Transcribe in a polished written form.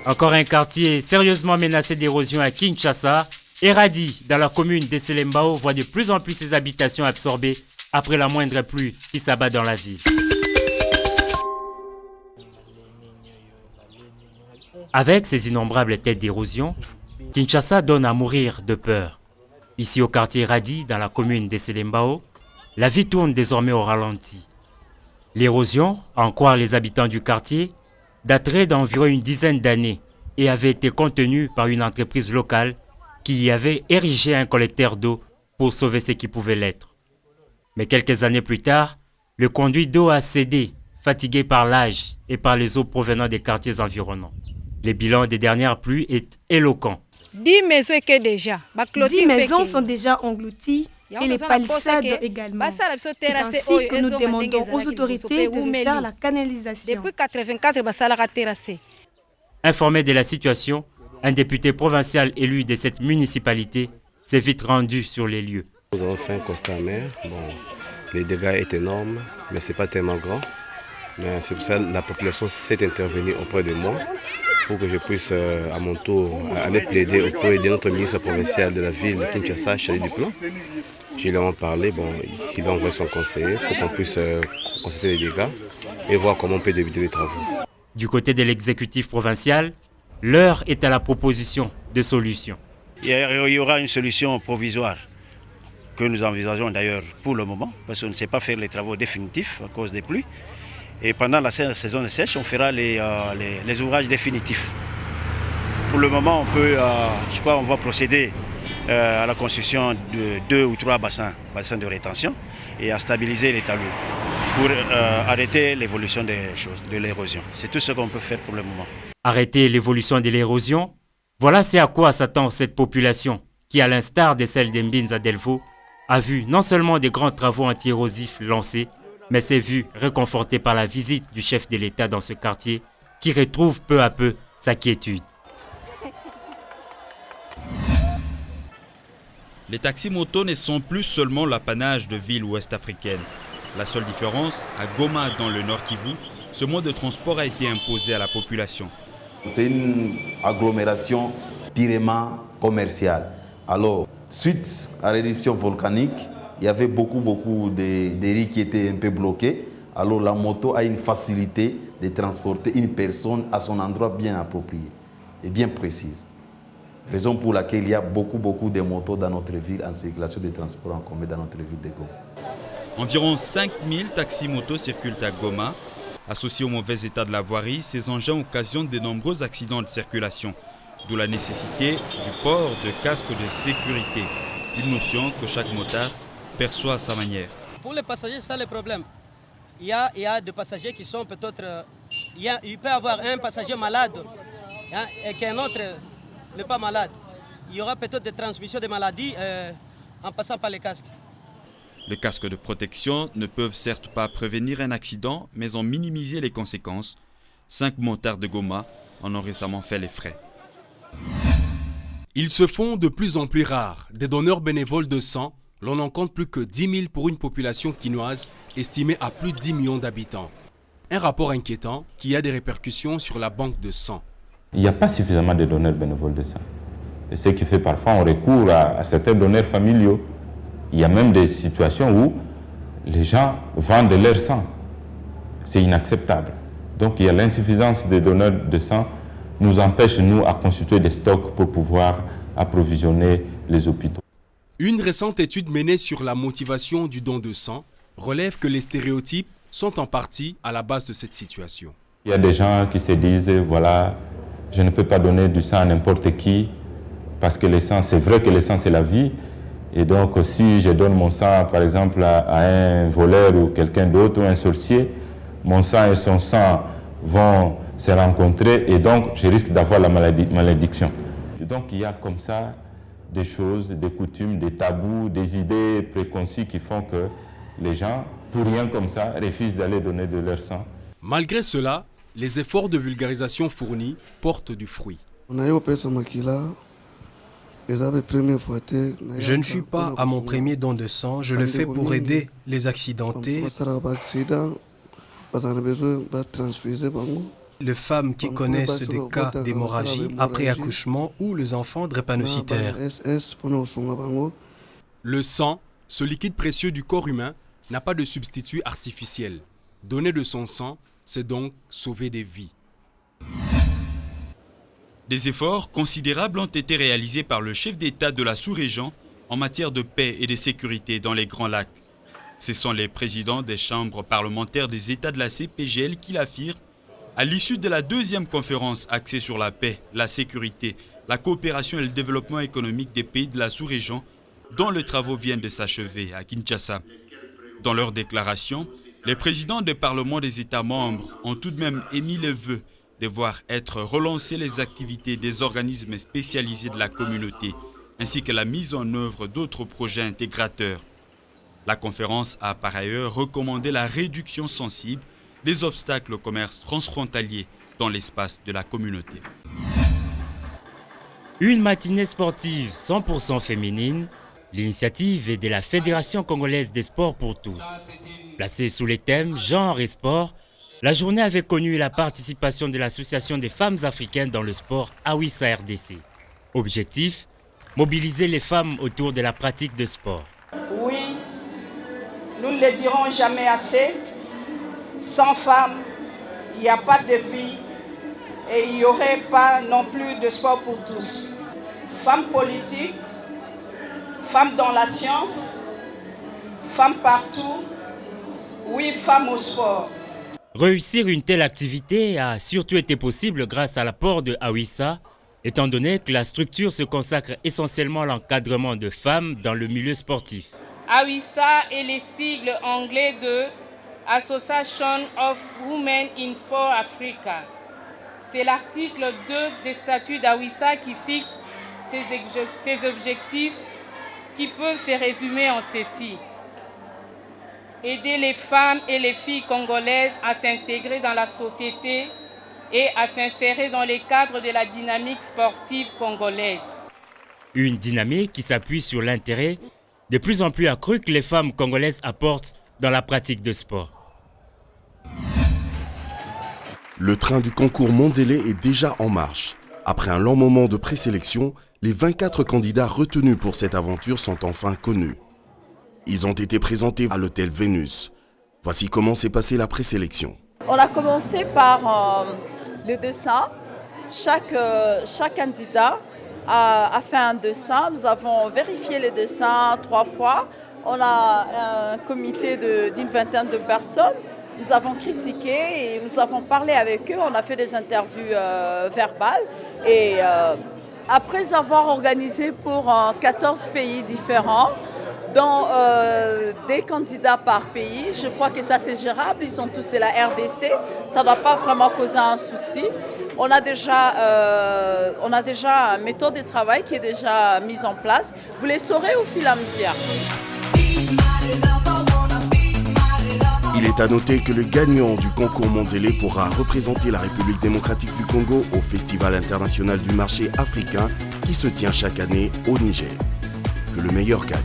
Encore un quartier sérieusement menacé d'érosion à Kinshasa. Eradi, dans la commune d'Esselembao, voit de plus en plus ses habitations absorbées après la moindre pluie qui s'abat dans la ville. Avec ses innombrables têtes d'érosion, Kinshasa donne à mourir de peur. Ici au quartier Eradi, dans la commune d'Esselembao, la vie tourne désormais au ralenti. L'érosion, à en croire les habitants du quartier, daterait d'environ une dizaine d'années et avait été contenue par une entreprise locale qui y avait érigé un collecteur d'eau pour sauver ce qui pouvait l'être. Mais quelques années plus tard, le conduit d'eau a cédé, fatigué par l'âge et par les eaux provenant des quartiers environnants. Le bilan des dernières pluies est éloquent. 10 maisons sont déjà englouties et les palissades également. C'est ainsi que nous demandons aux autorités de refaire la canalisation. Informé de la situation, un député provincial élu de cette municipalité s'est vite rendu sur les lieux. Nous avons fait un constat amer. Les dégâts sont énormes, mais ce n'est pas tellement grand. Mais c'est pour ça que la population s'est intervenue auprès de moi pour que je puisse à mon tour aller plaider auprès de notre ministre provincial de la ville de Kinshasa, Charlie Duplan. Je lui ai parlé, il a envoyé son conseiller pour qu'on puisse constater les dégâts et voir comment on peut débuter les travaux. Du côté de l'exécutif provincial, l'heure est à la proposition de solutions. Il y aura une solution provisoire que nous envisageons d'ailleurs pour le moment, parce qu'on ne sait pas faire les travaux définitifs à cause des pluies. Et pendant la saison de sèche, on fera les ouvrages définitifs. Pour le moment, on va procéder à la construction de 2 ou 3 bassins de rétention et à stabiliser les talus pour arrêter l'évolution des choses, de l'érosion. C'est tout ce qu'on peut faire pour le moment. Arrêter l'évolution de l'érosion, voilà c'est à quoi s'attend cette population qui, à l'instar de celle d'Mbinza Delvaux, a vu non seulement des grands travaux anti-érosifs lancés, mais s'est vu réconforté par la visite du chef de l'État dans ce quartier qui retrouve peu à peu sa quiétude. Les taxis-motos ne sont plus seulement l'apanage de villes ouest-africaines. La seule différence, à Goma dans le Nord Kivu, ce mode de transport a été imposé à la population. C'est une agglomération purement commerciale. Alors, suite à l'éruption volcanique, il y avait beaucoup de riz qui étaient un peu bloqués. Alors la moto a une facilité de transporter une personne à son endroit bien approprié et bien précise. Raison pour laquelle il y a beaucoup de motos dans notre ville en circulation de transport en commun dans notre ville de Goma. Environ 5000 taxis-motos circulent à Goma. Associés au mauvais état de la voirie, ces engins occasionnent de nombreux accidents de circulation, d'où la nécessité du port de casques de sécurité, une notion que chaque motard perçoit à sa manière. Pour les passagers, c'est le problème. Il y a des passagers qui sont peut-être... Il peut y avoir un passager malade et qu'un autre n'est pas malade. Il y aura peut-être des transmissions de maladies en passant par les casques. Les casques de protection ne peuvent certes pas prévenir un accident, mais en minimiser les conséquences. 5 motards de Goma en ont récemment fait les frais. Ils se font de plus en plus rares. Des donneurs bénévoles de sang, l'on n'en compte plus que 10 000 pour une population quinoise estimée à plus de 10 millions d'habitants. Un rapport inquiétant qui a des répercussions sur la banque de sang. Il n'y a pas suffisamment de donneurs bénévoles de sang. Et ce qui fait parfois on recourt à certains donneurs familiaux. Il y a même des situations où les gens vendent leur sang. C'est inacceptable. Donc il y a l'insuffisance des donneurs de sang nous empêche, nous, à constituer des stocks pour pouvoir approvisionner les hôpitaux. Une récente étude menée sur la motivation du don de sang relève que les stéréotypes sont en partie à la base de cette situation. Il y a des gens qui se disent, voilà, je ne peux pas donner du sang à n'importe qui, parce que le sang, c'est vrai que le sang, c'est la vie. Et donc, si je donne mon sang, par exemple, à un voleur ou quelqu'un d'autre, ou un sorcier, mon sang et son sang vont se rencontrer et donc je risque d'avoir la malédiction. Et donc, il y a comme ça des choses, des coutumes, des tabous, des idées préconçues qui font que les gens, pour rien comme ça, refusent d'aller donner de leur sang. Malgré cela, les efforts de vulgarisation fournis portent du fruit. Je ne suis pas à mon premier don de sang, je le fais pour aider les accidentés. Les femmes qui connaissent des cas d'hémorragie après accouchement ou les enfants drépanocytaires. Le sang, ce liquide précieux du corps humain, n'a pas de substitut artificiel. Donner de son sang, c'est donc sauver des vies. Des efforts considérables ont été réalisés par le chef d'État de la sous-région en matière de paix et de sécurité dans les Grands Lacs. Ce sont les présidents des chambres parlementaires des États de la CPGL qui l'affirment à l'issue de la deuxième conférence axée sur la paix, la sécurité, la coopération et le développement économique des pays de la sous-région, dont les travaux viennent de s'achever à Kinshasa. Dans leur déclaration, les présidents des parlements des États membres ont tout de même émis le vœu de voir être relancées les activités des organismes spécialisés de la communauté, ainsi que la mise en œuvre d'autres projets intégrateurs. La conférence a par ailleurs recommandé la réduction sensible des obstacles au commerce transfrontalier dans l'espace de la communauté. Une matinée sportive 100% féminine, l'initiative est de la Fédération congolaise des sports pour tous. Placée sous les thèmes genre et sport, la journée avait connu la participation de l'Association des femmes africaines dans le sport Awissa RDC. Objectif, mobiliser les femmes autour de la pratique de sport. Oui, nous ne le dirons jamais assez. Sans femmes, il n'y a pas de vie et il n'y aurait pas non plus de sport pour tous. Femmes politiques, femmes dans la science, femmes partout, oui, femmes au sport. Réussir une telle activité a surtout été possible grâce à l'apport de Awissa, étant donné que la structure se consacre essentiellement à l'encadrement de femmes dans le milieu sportif. Awissa est le sigle anglais de Association of Women in Sport Africa. C'est l'article 2 des statuts d'Awissa qui fixe ses objectifs qui peuvent se résumer en ceci. Aider les femmes et les filles congolaises à s'intégrer dans la société et à s'insérer dans les cadres de la dynamique sportive congolaise. Une dynamique qui s'appuie sur l'intérêt de plus en plus accru que les femmes congolaises apportent dans la pratique de sport. Le train du concours Monzele est déjà en marche. Après un long moment de présélection, les 24 candidats retenus pour cette aventure sont enfin connus. Ils ont été présentés à l'hôtel Vénus. Voici comment s'est passée la présélection. On a commencé par le dessin. Chaque candidat a fait un dessin. Nous avons vérifié les dessins 3 fois. On a un comité d'une vingtaine de personnes. Nous avons critiqué et nous avons parlé avec eux. On a fait des interviews verbales. Et après avoir organisé pour 14 pays différents, dont des candidats par pays, je crois que ça c'est gérable. Ils sont tous de la RDC. Ça ne doit pas vraiment causer un souci. On a déjà une méthode de travail qui est déjà mise en place. Vous les saurez au fil à mesure. Il est à noter que le gagnant du concours Monzele pourra représenter la République démocratique du Congo au Festival international du marché africain qui se tient chaque année au Niger. Que le meilleur gagne.